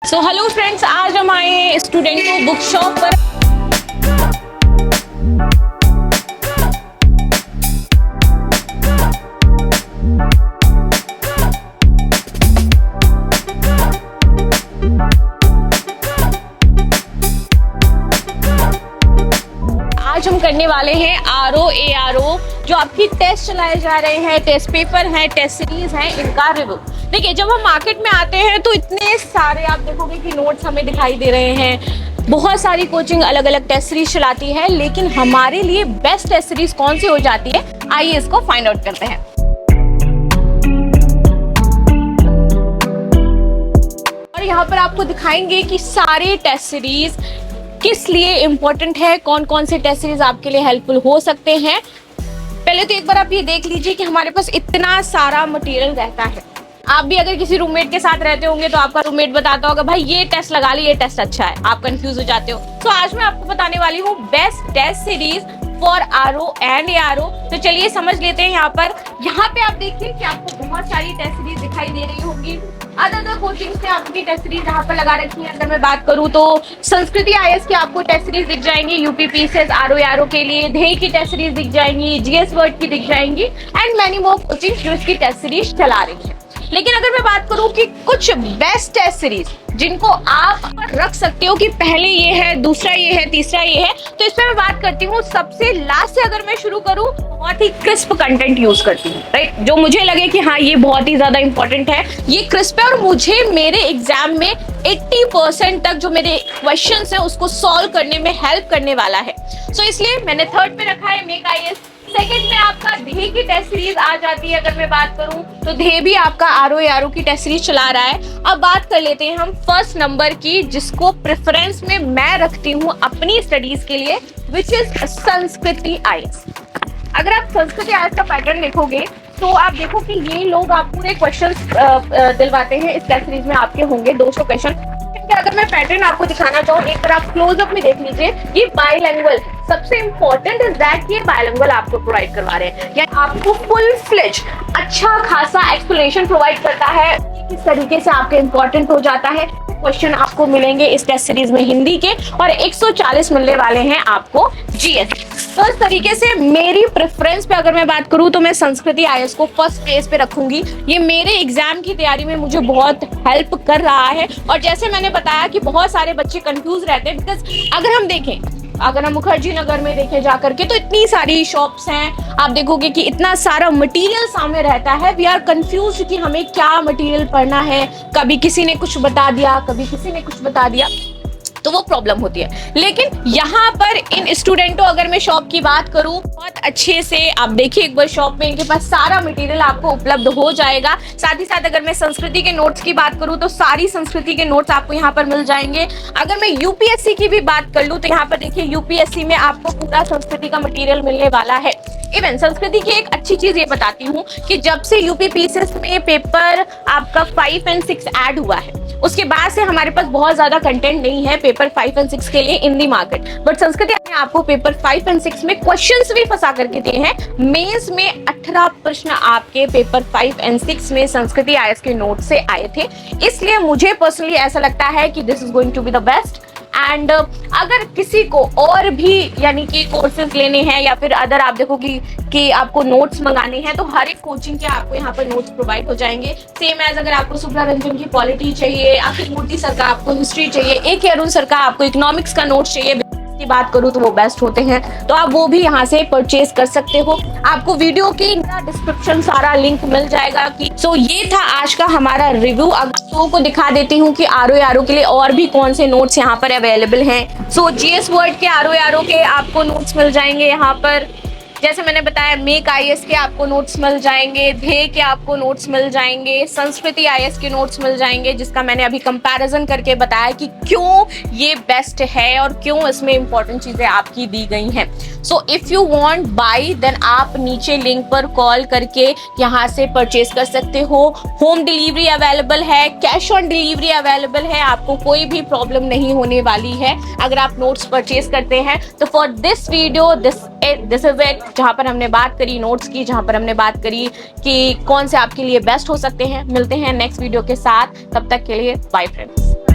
So hello friends, आज हम आए स्टूडेंटों बुक शॉप पर। आज हम करने वाले हैं RO जो आपकी टेस्ट चलाए जा रहे हैं, टेस्ट पेपर हैं, टेस्ट सीरीज हैं, इनका रिव्यू। देखिए, जब हम मार्केट में आते हैं तो इतने सारे आप देखोगे कि नोट्स हमें दिखाई दे रहे हैं। बहुत सारी कोचिंग अलग अलग टेस्ट सीरीज चलाती है, लेकिन हमारे लिए बेस्ट टेस्ट सीरीज कौन सी हो जाती है, आइए इसको फाइंड आउट करते हैं। और यहाँ पर आपको दिखाएंगे कि सारे टेस्ट सीरीज किस लिए इम्पोर्टेंट है, कौन कौन से टेस्ट सीरीज आपके लिए हेल्पफुल हो सकते हैं। पहले तो एक बार आप ये देख लीजिए कि हमारे पास इतना सारा मटेरियल रहता है। आप भी अगर किसी रूममेट के साथ रहते होंगे तो आपका रूममेट बताता होगा, भाई ये टेस्ट लगा ली, ये टेस्ट अच्छा है, आप कंफ्यूज हो जाते हो। तो आज मैं आपको बताने वाली हूँ best test series for RO and ARO। तो चलिए समझ लेते हैं। यहाँ पे आप देखिए कि आपको बहुत सारी टेस्ट सीरीज दिखाई दे रही होंगी। अदर कोचिंग से आपकी टेस्ट सीरीज यहाँ पर लगा रखी है। अगर मैं बात करूँ तो संस्कृति IAS की आपको टेस्ट सीरीज दिख जाएंगी, UP PCS RO ARO के लिए ध्येय की टेस्ट सीरीज दिख जाएंगी, GS वर्ड की दिख जाएंगी एंड मैनी मोर कोचिंग जो इसकी टेस्ट सीरीज चला रही है। लेकिन अगर मैं बात करूं कि कुछ बेस्ट टेस्ट सीरीज जिनको आप रख सकते हो कि पहले ये है, दूसरा ये है, तीसरा ये है, तो इसमें मैं बात करती हूँ सबसे लास्ट से। अगर मैं शुरू करूं, बहुत ही क्रिस्प कंटेंट यूज करती हूँ, राइट, जो मुझे लगे कि हाँ ये बहुत ही ज्यादा इंपॉर्टेंट है, ये क्रिस्प है और मुझे मेरे एग्जाम में 80% तक जो मेरे क्वेश्चंस हैं उसको सॉल्व करने में हेल्प करने वाला है। सो इसलिए मैंने थर्ड पे रखा है मेक IAS। सेकेंड में आपका ध्येय की टेस्ट सीरीज आ जाती है। अगर मैं बात करूं तो ध्येय भी आपका RO ARO की टेस्ट सीरीज चला रहा है। अब बात कर लेते हैं हम फर्स्ट नंबर की, जिसको प्रेफरेंस में मैं रखती हूं अपनी स्टडीज के लिए, विच इज संस्कृति IAS। अगर आप संस्कृति IAS का पैटर्न देखोगे तो आप देखो कि ये लोग आप पूरे क्वेश्चन दिलवाते हैं। इस टेस्ट सीरीज में आपके होंगे 200 क्वेश्चन। अगर मैं पैटर्न आपको दिखाना चाहूँ, एक बार आप क्लोजअप में देख लीजिए, ये बाइलिंगुअल। सबसे इंपॉर्टेंट इज दैट ये बाइलिंगुअल आपको प्रोवाइड करवा रहे हैं, यानी आपको फुल फ्लेज अच्छा खासा एक्सप्लेनेशन प्रोवाइड करता है। किस तरीके से आपके इंपॉर्टेंट हो जाता है। क्वेश्चन आपको मिलेंगे इस टेस्ट सीरीज में हिंदी के और 140 मिलने वाले हैं आपको GS। तो इस तरीके से मेरी प्रेफरेंस पे अगर मैं बात करूं तो मैं संस्कृति IAS को फर्स्ट प्लेस पे रखूंगी। ये मेरे एग्जाम की तैयारी में मुझे बहुत हेल्प कर रहा है। और जैसे मैंने बताया कि बहुत सारे बच्चे कंफ्यूज रहते हैं, बिकॉज अगर हम मुखर्जी नगर में देखें जाकर के तो इतनी सारी शॉप्स हैं, आप देखोगे कि इतना सारा मटेरियल सामने रहता है। वी आर कंफ्यूज कि हमें क्या मटेरियल पढ़ना है, कभी किसी ने कुछ बता दिया, कभी किसी ने कुछ बता दिया, तो वो प्रॉब्लम होती है। लेकिन यहाँ पर इन स्टूडेंटों, अगर मैं शॉप की बात करूँ, बहुत अच्छे से आप देखिए एक बार शॉप में इनके पास सारा मटेरियल आपको उपलब्ध हो जाएगा। साथ ही साथ अगर मैं संस्कृति के नोट्स की बात करूँ तो सारी संस्कृति के नोट्स आपको यहाँ पर मिल जाएंगे। अगर मैं UPSC की भी बात कर लूँ तो यहाँ पर देखिए UPSC में आपको पूरा संस्कृति का मटेरियल मिलने वाला है। इवन संस्कृति की एक अच्छी चीज ये बताती हूँ कि जब से UP PCS में पेपर आपका 5 और 6 ऐड हुआ है, उसके बाद से हमारे पास बहुत ज्यादा कंटेंट नहीं है पेपर 5 और 6 के लिए इन दी मार्केट। बट संस्कृति ने आपको पेपर 5 और 6 में क्वेश्चंस भी फंसा करके दिए हैं। मेंस में 18 प्रश्न आपके पेपर 5 और 6 में संस्कृति IAS के नोट से आए थे। इसलिए मुझे पर्सनली ऐसा लगता है कि this is going to be the best. And अगर किसी को और भी यानी कि कोर्सेज लेने हैं या फिर अदर आप देखो कि आपको नोट्स मंगाने हैं, तो हर एक कोचिंग के आपको यहाँ पर नोट्स प्रोवाइड हो जाएंगे। सेम एज अगर आपको शुक्ला रंजन की पॉलिटी चाहिए, अखिल मूर्ति सर का आपको हिस्ट्री चाहिए, AK अरुण सर का आपको इकोनॉमिक्स का नोट्स चाहिए की बात करूं तो वो बेस्ट होते हैं, तो आप वो भी यहाँ से परचेज कर सकते हो। आपको वीडियो की डिस्क्रिप्शन सारा लिंक मिल जाएगा। सो ये था आज का हमारा रिव्यू। अब लोगों को दिखा देती हूँ कि RO ARO के लिए और भी कौन से नोट्स यहाँ पर अवेलेबल हैं। सो GS वर्ड के RO ARO के आपको नोट्स मिल जाएंगे यहाँ पर। जैसे मैंने बताया मेक IAS के आपको नोट्स मिल जाएंगे, ध्येय के आपको नोट्स मिल जाएंगे, संस्कृति IAS के नोट्स मिल जाएंगे, जिसका मैंने अभी कंपैरिजन करके बताया कि क्यों ये बेस्ट है और क्यों इसमें इंपॉर्टेंट चीजें आपकी दी गई हैं। So if you want buy then आप नीचे लिंक पर कॉल करके यहाँ से परचेज कर सकते हो। होम डिलीवरी अवेलेबल है, कैश ऑन डिलीवरी अवेलेबल है, आपको कोई भी प्रॉब्लम नहीं होने वाली है अगर आप नोट्स परचेज करते हैं। तो for this video this is it, जहाँ पर हमने बात करी नोट्स की, जहाँ पर हमने बात करी कि कौन से आपके लिए बेस्ट हो सकते हैं। मिलते हैं नेक्स्ट वीडियो के साथ, तब तक के लिए बाय फ्रेंड्स।